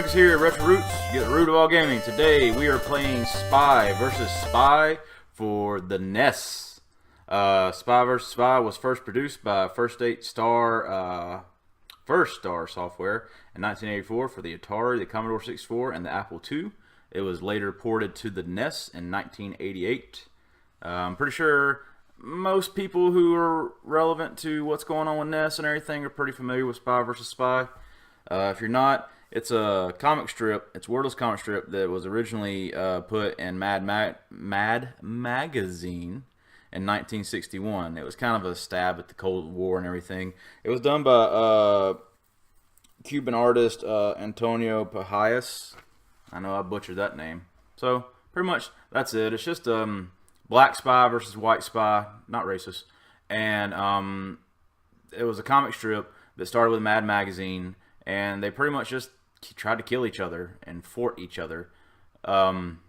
Greg is here at Retro Roots. Get the root of all gaming. Today we are playing Spy versus Spy for the NES. Spy vs. Spy was first produced by First Star Software in 1984 for the Atari, the Commodore 64, and the Apple II. It was later ported to the NES in 1988. I'm pretty sure most people who are relevant to what's going on with NES and everything are pretty familiar with Spy vs. Spy. If you're not, it's a comic strip. It's a wordless comic strip that was originally put in Mad Magazine in 1961. It was kind of a stab at the Cold War and everything. It was done by Cuban artist Antonio Pajas. I know I butchered that name. So pretty much that's it. It's just black spy versus white spy, not racist. And it was a comic strip that started with Mad Magazine, and they pretty much just tried to kill each other and fort each other. And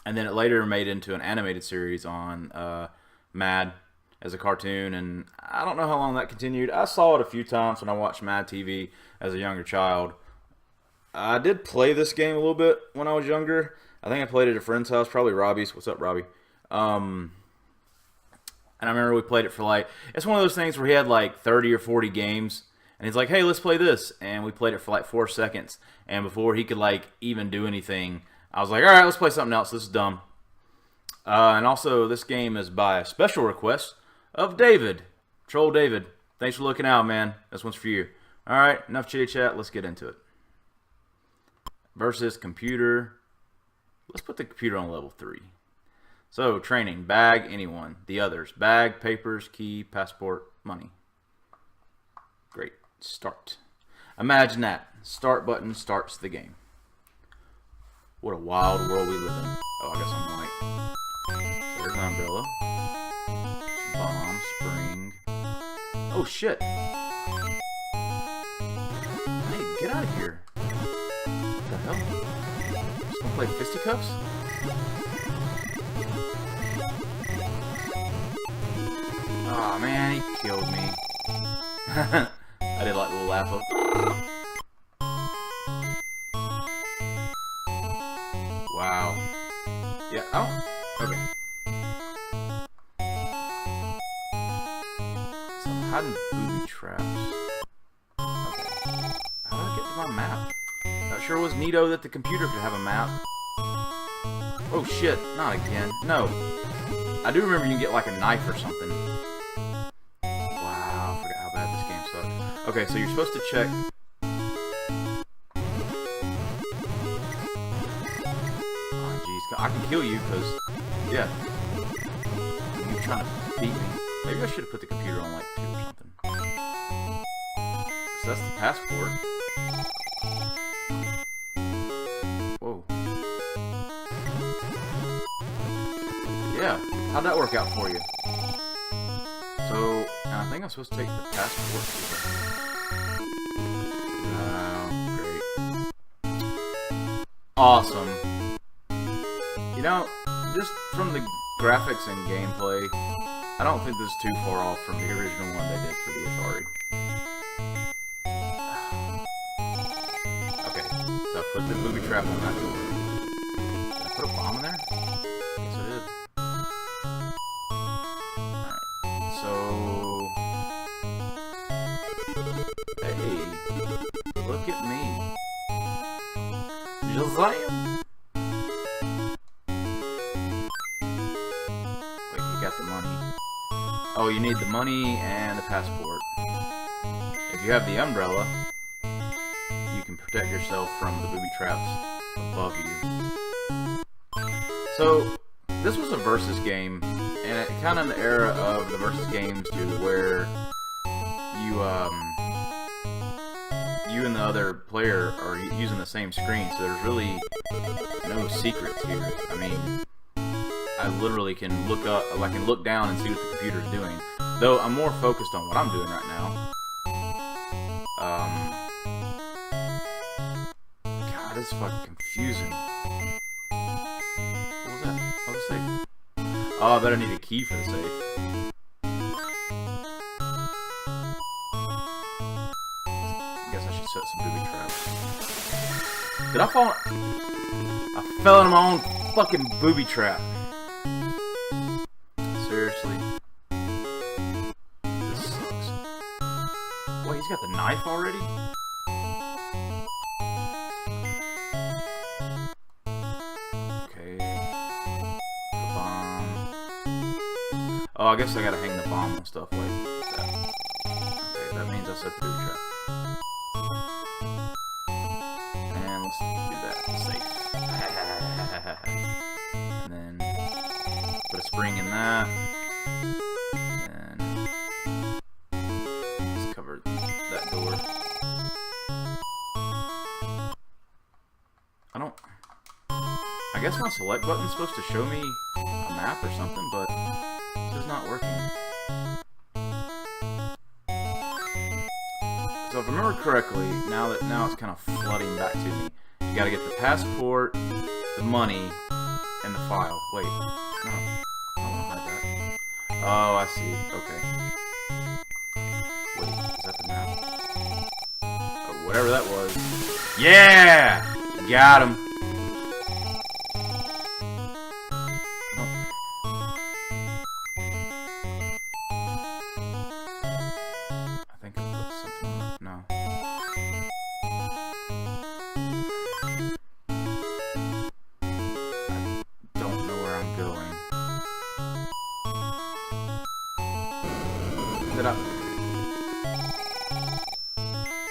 then it later made into an animated series on Mad as a cartoon, and I don't know how long that continued. I saw it a few times when I watched Mad TV as a younger child. I did play this game a little bit when I was younger. I think I played it at a friend's house, probably Robbie's. What's up, Robbie? And I remember we played it for like, it's one of those things where he had like 30 or 40 games, and he's like, hey, let's play this. And we played it for like 4 seconds. And before he could like even do anything, I was like, all right, let's play something else. This is dumb. And also, this game is by a special request of David. Troll David. Thanks for looking out, man. This one's for you. All right, enough chitty chat. Let's get into it. Versus computer. Let's put the computer on level 3. So, training. Bag, anyone. The others. Bag, papers, key, passport, money. Great. Start. Imagine that. Start button starts the game. What a wild world we live in. Oh, I guess I'm white. So there's an umbrella. Bomb, spring. Oh, shit. Hey, get out of here. What the hell? Just gonna play fisticuffs? Oh man, he killed me. I did like a little laugh of. Wow. Yeah, oh, okay. So I'm hiding booby traps. Okay. How do I get to my map? That sure was neato that the computer could have a map. Oh shit, not again. No. I do remember you can get like a knife or something. Wow, I forgot how bad this game sucked. Okay, so you're supposed to check. Oh jeez, I can kill you because, yeah, you're trying to beat me. Maybe I should have put the computer on like 2 or something. So that's the passport. Whoa. Yeah, how'd that work out for you? So, I think I'm supposed to take the passport. Oh, great. Awesome. You know, just from the graphics and gameplay, I don't think this is too far off from the original one they did for the Atari. Okay, so I put the booby trap on that door. Did I put a bomb in there? Yes, I did. So, hey, look at me. Shazam! Wait, you got the money. Oh, you need the money and the passport. If you have the umbrella, you can protect yourself from the booby traps above you. So, this was a versus game, and it kind of in the era of the versus games too, where you and the other player are using the same screen, so there's really no secrets here. I mean, I literally can look up, I can look down and see what the computer's doing. Though I'm more focused on what I'm doing right now. God, this is fucking confusing. What was that? Oh, the safe. Oh, I bet I need a key for the safe. Guess I should set some booby traps. Did I fall? I fell into my own fucking booby trap. Seriously. This sucks. Wait, he's got the knife already? Okay. The bomb. Oh, I guess I gotta hang the bomb and stuff like that. Okay, that means I set the booby trap. And let's do that. Safe. And then put a spring in that. And let's cover that door. I guess my select button's supposed to show me a map or something, but this is not working. So if I remember correctly, now it's kind of flooding back to me. You gotta get the passport, the money, and the file. Wait, no, I don't want to hide that. Oh, I see. Okay. Wait, is that the map? Oh, whatever that was. Yeah, got him.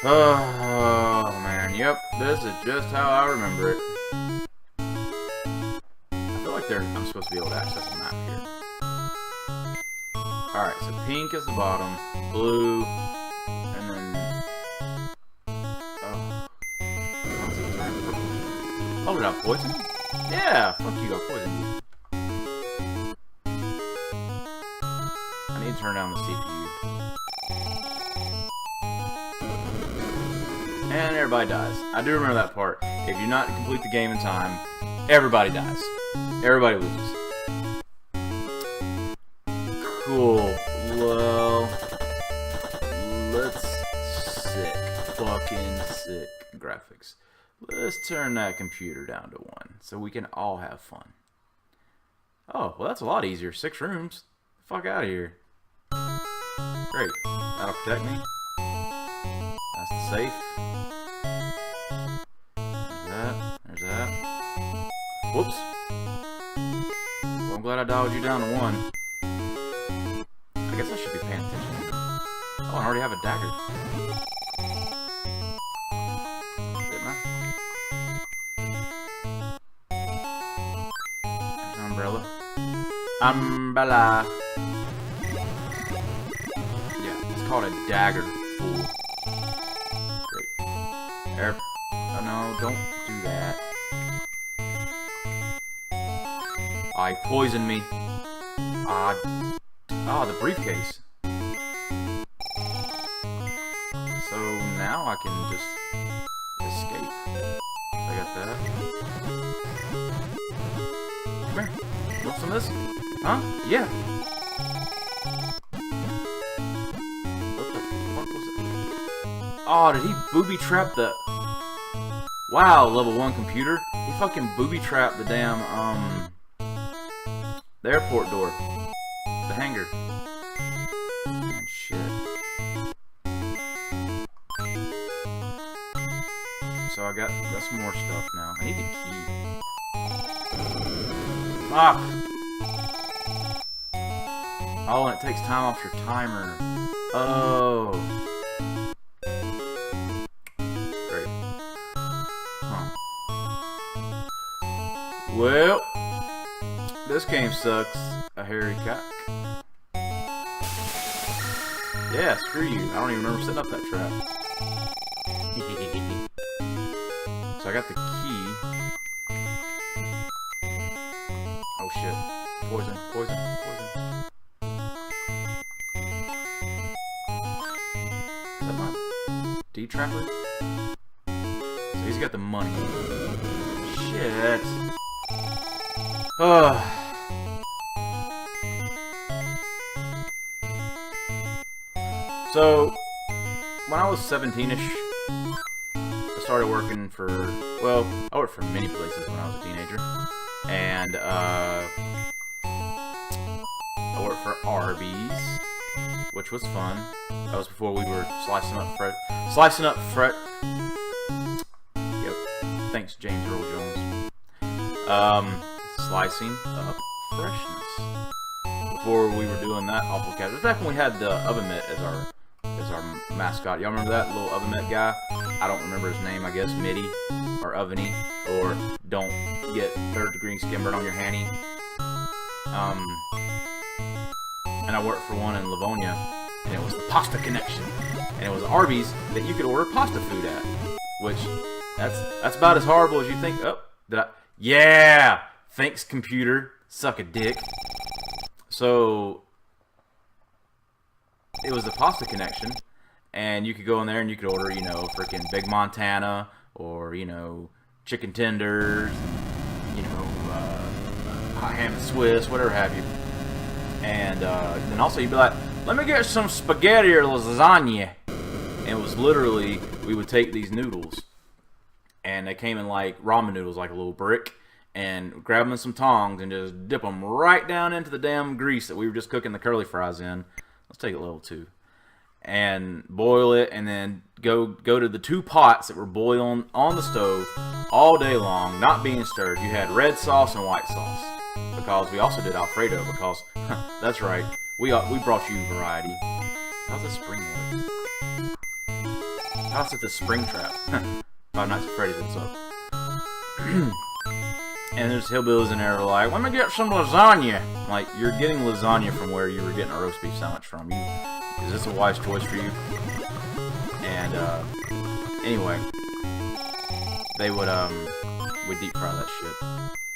Oh man, yep, this is just how I remember it. I feel like I'm supposed to be able to access the map here. Alright, so pink is the bottom, blue, and then... Oh, did I poison him? Yeah, fuck you, I poisoned you. I need to turn down the CPU. And everybody dies. I do remember that part. If you not complete the game in time, everybody dies. Everybody loses. Cool. Well, let's sick. Fucking sick graphics. Let's turn that computer down to 1 so we can all have fun. Oh, well that's a lot easier. 6 rooms. Fuck out of here. Great. That'll protect me. That's the safe. There's that. Whoops. Well, I'm glad I dialed you down to 1. I guess I should be paying attention. Oh, I already have a dagger. Didn't I? There's an umbrella. Umbrella. Yeah, it's called a dagger, fool. Great. There. Oh no, don't do that. Oh, he poisoned me. The briefcase. So now I can just escape. I got that. Come here. You want some of this? Huh? Yeah. What the fuck was it? Oh, did he booby trap the... Wow, level 1 computer. He fucking booby trapped the damn, the airport door. The hangar. Man, shit. So I got some more stuff now. I need the key. Fuck! Oh, and it takes time off your timer. Oh. Great. Huh. Well, this game sucks. A hairy cock. Yeah, screw you. I don't even remember setting up that trap. So I got the key. Oh shit. Poison, poison, poison. Is that my D-trapper? So he's got the money. Shit. Ugh. So, when I was 17-ish, I started working for, well, I worked for many places when I was a teenager. And I worked for Arby's, which was fun. That was before we were slicing up Fred. Yep. Thanks, James Earl Jones. Slicing up freshness. Before we were doing that awful cat. It was back when we had the oven mitt as our mascot. Y'all remember that little oven mitt guy? I don't remember his name. I guess Mitty or Oveny, or don't get third-degree skin burn on your hanny. And I worked for one in Livonia, and it was the Pasta Connection, and it was Arby's that you could order pasta food at, which that's about as horrible as you think. Oh, did I? Yeah, thanks computer, suck a dick. So it was the Pasta Connection, and you could go in there and you could order, you know, freaking Big Montana, or, you know, chicken tenders, you know, hot ham and Swiss, whatever have you. And then also you'd be like, let me get some spaghetti or lasagna. And it was literally, we would take these noodles, and they came in like ramen noodles, like a little brick, and grab them in some tongs and just dip them right down into the damn grease that we were just cooking the curly fries in. Let's take it level 2. And boil it, and then go to the 2 pots that were boiling on the stove all day long, not being stirred. You had red sauce and white sauce, because we also did Alfredo, because that's right, we brought you variety. How's the spring work? How's it the spring trap? Five Nights at Freddy's and stuff. And there's hillbillies in there like, let me get some lasagna. Like, you're getting lasagna from where you were getting a roast beef sandwich from. Is this a wise choice for you? And anyway, they would deep fry that shit.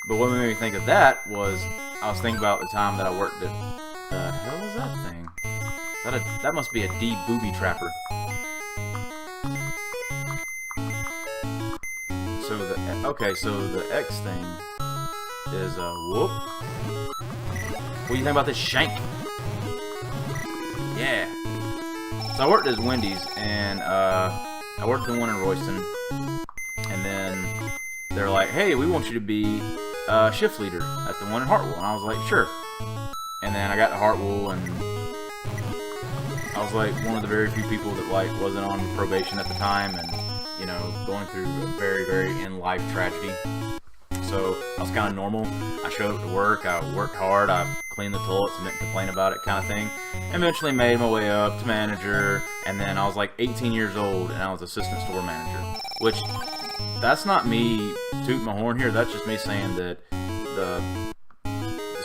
But what made me think of that was, I was thinking about the time that I worked at, the hell is that thing? That must be a D booby trapper. So the X thing is whoop. What do you think about this shank? Yeah. So I worked at Wendy's, and I worked in one in Royston, and then they're like, hey, we want you to be shift leader at the one in Hartwell. And I was like, sure. And then I got to Hartwell, and I was like one of the very few people that like wasn't on probation at the time, and you know, going through a very, very in-life tragedy. So I was kind of normal. I showed up to work, I worked hard, I cleaned the toilets and didn't complain about it, kind of thing. Eventually made my way up to manager, and then I was like 18 years old, and I was assistant store manager. Which, that's not me tooting my horn here, that's just me saying that the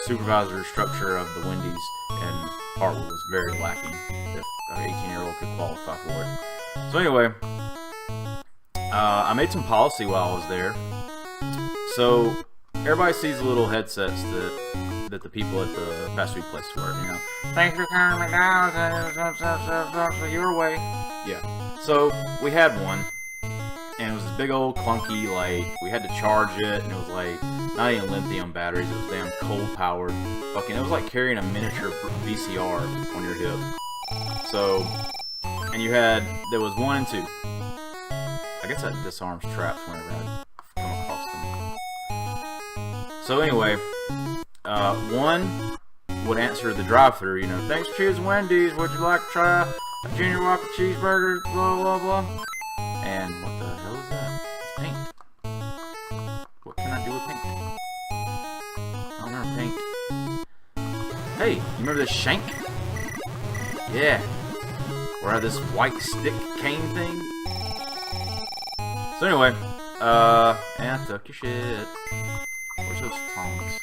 supervisor structure of the Wendy's in Hartwell was very lacking, if an 18-year-old could qualify for it. So anyway, I made some policy while I was there. So everybody sees the little headsets that the people at the fast food place wear, you know. Thanks for coming McDonald's, your way. Yeah. So we had one, and it was this big old clunky, like, we had to charge it, and it was like, not even lithium batteries, it was damn coal powered. Fucking, it was like carrying a miniature VCR on your hip. So, and there was 1 and 2. I guess that disarms traps whenever I come across them. So anyway, 1 would answer the drive-thru, you know, thanks for choosing Wendy's, would you like to try a Junior Whopper cheeseburger, blah, blah, blah. And what the hell is that? It's paint. What can I do with paint? I don't remember paint. Hey, you remember this shank? Yeah. Or this white stick cane thing? So anyway, and I took your shit. Where's those tongs?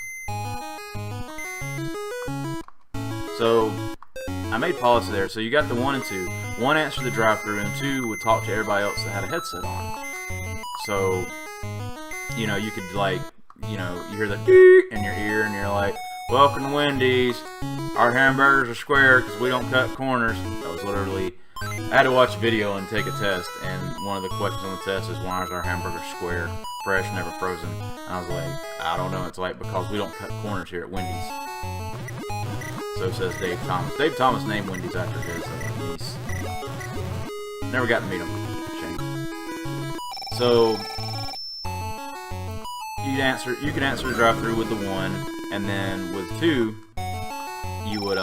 So, I made policy there. So you got the 1 and 2. 1 answered the drive-thru, and 2 would talk to everybody else that had a headset on. So, you know, you could like, you know, you hear the in your ear, and you're like, welcome to Wendy's. Our hamburgers are square because we don't cut corners. That was literally, I had to watch a video and take a test, and one of the questions on the test is, why is our hamburger square, fresh, never frozen? And I was like, I don't know. It's like, because we don't cut corners here at Wendy's. So says Dave Thomas. Dave Thomas named Wendy's after his niece. Never got to meet him. Shame. So you could answer the drive-through with the 1, and then with 2, you would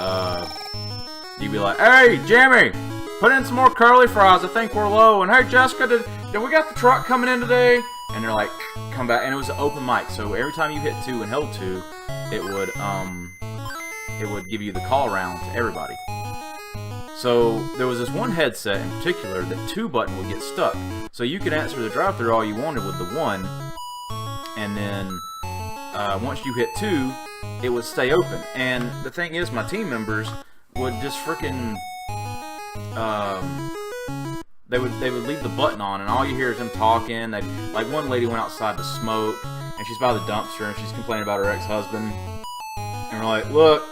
you'd be like, "Hey, Jimmy, put in some more curly fries. I think we're low." And, "Hey, Jessica, did we got the truck coming in today?" And they're like, "Come back." And it was an open mic, so every time you hit 2 and held 2, it would give you the call around to everybody. So there was this one headset in particular that 2 button would get stuck. So you could answer the drive-thru all you wanted with the 1, and then once you hit 2, it would stay open. And the thing is, my team members would just freaking they would leave the button on, and all you hear is them talking. They, like, one lady went outside to smoke, and she's by the dumpster, and she's complaining about her ex-husband. And we're like, "Look,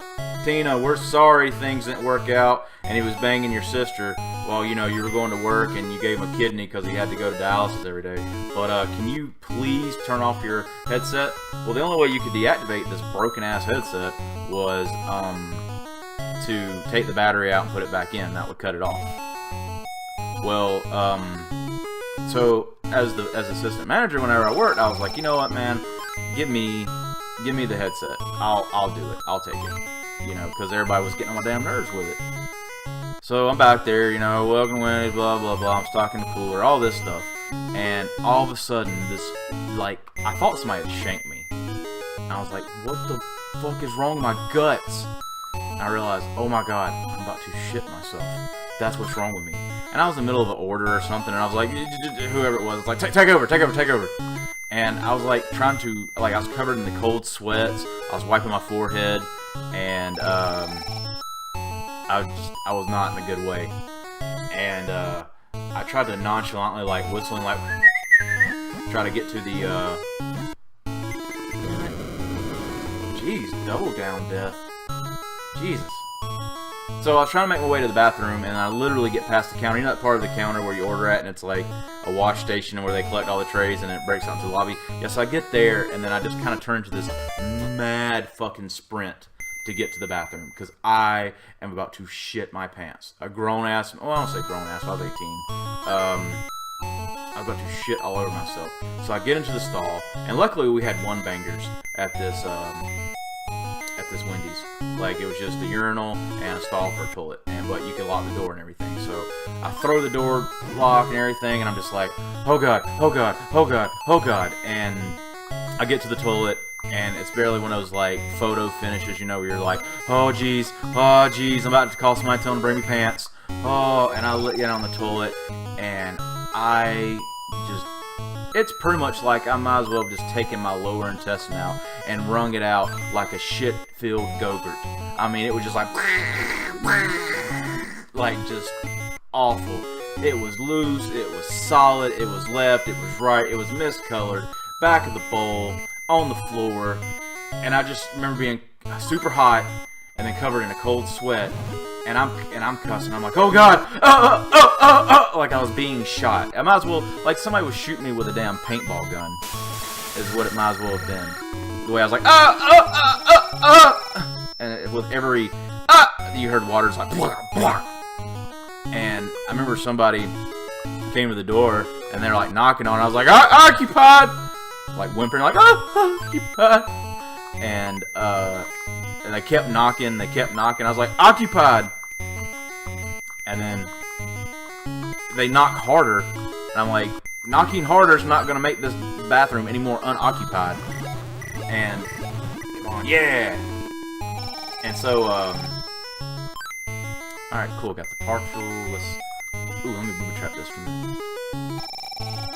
Tina, we're sorry things didn't work out, and he was banging your sister while, you know, you were going to work, and you gave him a kidney because he had to go to dialysis every day. But can you please turn off your headset?" Well, the only way you could deactivate this broken-ass headset was to take the battery out and put it back in. That would cut it off. Well, so as assistant manager, whenever I worked, I was like, "You know what, man? Give me the headset. I'll do it. I'll take it." You know, because everybody was getting on my damn nerves with it. So I'm back there, you know, "Welcome, Wendy, blah, blah, blah. I'm stocking the cooler," all this stuff. And all of a sudden, this, like, I thought somebody had shanked me. And I was like, "What the fuck is wrong with my guts?" And I realized, oh my god, I'm about to shit myself. That's what's wrong with me. And I was in the middle of an order or something, and I was like, whoever it was, it's like, take over. And I was like trying to, like, I was covered in the cold sweats. I was wiping my forehead, and I was not in a good way. And I tried to nonchalantly, like, whistling, like, try to get to the jeez, double down death. Jesus. So I was trying to make my way to the bathroom, and I literally get past the counter. You know that part of the counter where you order at, and it's like a wash station where they collect all the trays, and it breaks out into the lobby? Yeah, so I get there, and then I just kind of turn into this mad fucking sprint to get to the bathroom, because I am about to shit my pants. A grown-ass, well, I don't say grown-ass, I was 18. I was about to shit all over myself. So I get into the stall, and luckily we had one bangers at this Wendy's. Like, it was just a urinal and a stall for a toilet, but you could lock the door and everything. So I throw the door lock and everything, and I'm just like, oh god, oh god, oh god, oh god. And I get to the toilet, and it's barely one of those, like, photo finishes, you know, where you're like, oh geez, I'm about to call somebody, tell them to bring me pants. Oh, and I get on the toilet, and I just, it's pretty much like I might as well have just taken my lower intestine out and wrung it out like a shit-filled Go-Gurt. I mean, it was just like just awful. It was loose, it was solid, it was left, it was right, it was miscolored, back of the bowl, on the floor, and I just remember being super hot and then covered in a cold sweat, and I'm cussing. I'm like, oh god, like I was being shot. I might as well, like somebody was shooting me with a damn paintball gun, is what it might as well have been. The way I was like, and with every you heard water just like, and I remember somebody came to the door and they're like knocking on it. I was like, occupied, like whimpering, like occupied, and they kept knocking. I was like, occupied, and then they knock harder, and I'm like, knocking harder is not gonna make this bathroom any more unoccupied. And come on, yeah. And so, all right, cool. Got the partial. Let me booby trap this from.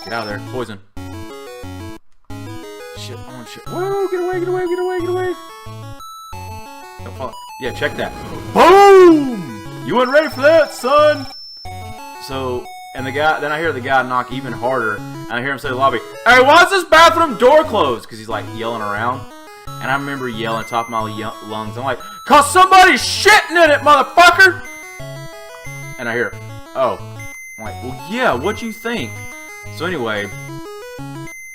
Get out of there, poison. Shit, I want shit. Whoa, get away. Don't fall. Yeah, check that. Boom! You weren't ready for that, son. So, and then I hear the guy knock even harder, and I hear him say to the lobby, hey, why is this bathroom door closed? Because he's like yelling around. And I remember yelling top of my lungs. I'm like, cause somebody's shitting in it, motherfucker! And I hear, oh. I'm like, well, yeah, what'd you think? So anyway,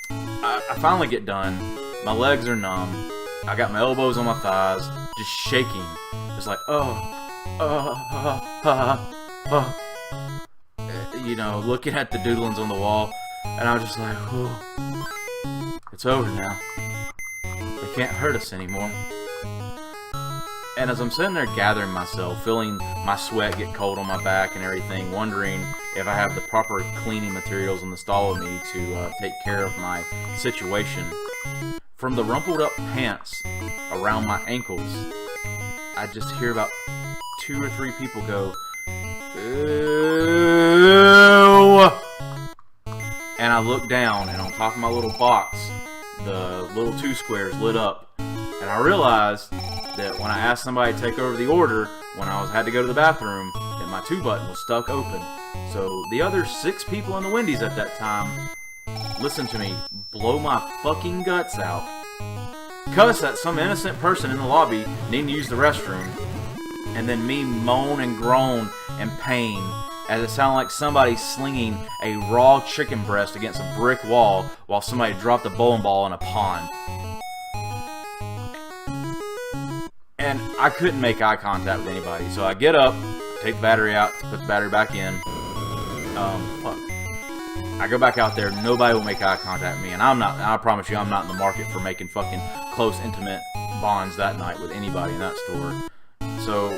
I finally get done. My legs are numb. I got my elbows on my thighs, just shaking. Just like, you know, looking at the doodlings on the wall. And I was just like, oh, it's over now. They can't hurt us anymore. And as I'm sitting there gathering myself, feeling my sweat get cold on my back and everything, wondering if I have the proper cleaning materials in the stall with me to take care of my situation, from the rumpled up pants around my ankles, I just hear about 2 or 3 people go, "Ew!" And I look down, and on top of my little box, the little 2 squares lit up, and I realized that when I asked somebody to take over the order, when I had to go to the bathroom, that my 2 button was stuck open. So the other 6 people in the Wendy's at that time, listen to me, blow my fucking guts out, cuss at some innocent person in the lobby needing to use the restroom, and then me moan and groan in pain as it sounded like somebody slinging a raw chicken breast against a brick wall while somebody dropped a bowling ball in a pond. And I couldn't make eye contact with anybody, so I get up, take the battery out, put the battery back in. Fuck. I go back out there, nobody will make eye contact with me, and I promise you, I'm not in the market for making fucking close, intimate bonds that night with anybody in that store. So,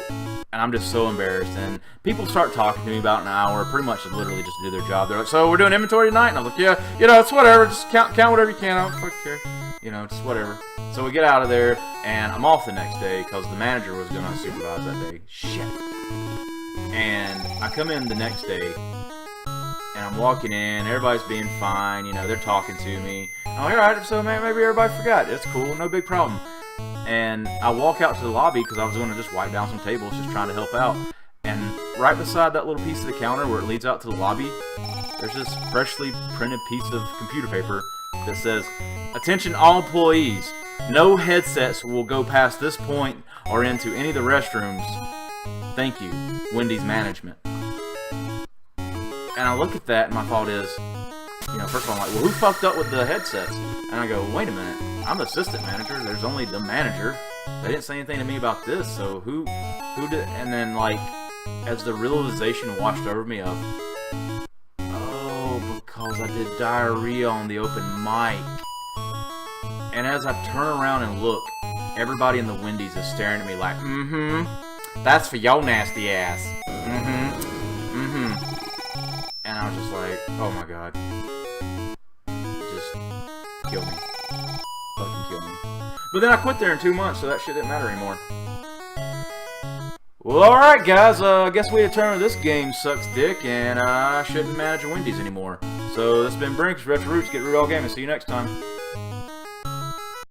and I'm just so embarrassed, and people start talking to me about an hour, pretty much literally just to do their job. They're like, "So we're doing inventory tonight?" And I was like, "Yeah, it's whatever, just count whatever you can, I don't fucking care, just whatever." So we get out of there, and I'm off the next day, because the manager was going to supervise that day. Shit. And I come in the next day, and I'm walking in, everybody's being fine, they're talking to me. I'm like, alright, so maybe everybody forgot. It's cool, no big problem. And I walk out to the lobby because I was going to just wipe down some tables, just trying to help out. And right beside that little piece of the counter where it leads out to the lobby, there's this freshly printed piece of computer paper that says, "Attention all employees, no headsets will go past this point or into any of the restrooms. Thank you, Wendy's management." And I look at that, and my thought is, first of all, I'm like, well, who fucked up with the headsets? And I go, wait a minute, I'm the assistant manager, there's only the manager. They didn't say anything to me about this, so who did? And then, like, as the realization washed over me of, oh, because I did diarrhea on the open mic. And as I turn around and look, everybody in the Wendy's is staring at me like, that's for your nasty ass. And I was just like, oh my god. Just kill me. Fucking kill me. But then I quit there in 2 months, so that shit didn't matter anymore. Well, alright guys, I guess we determined this game sucks dick, and I shouldn't manage a Wendy's anymore. So this has been Brinks, RehTro RooTz, get Root All Gaming. See you next time.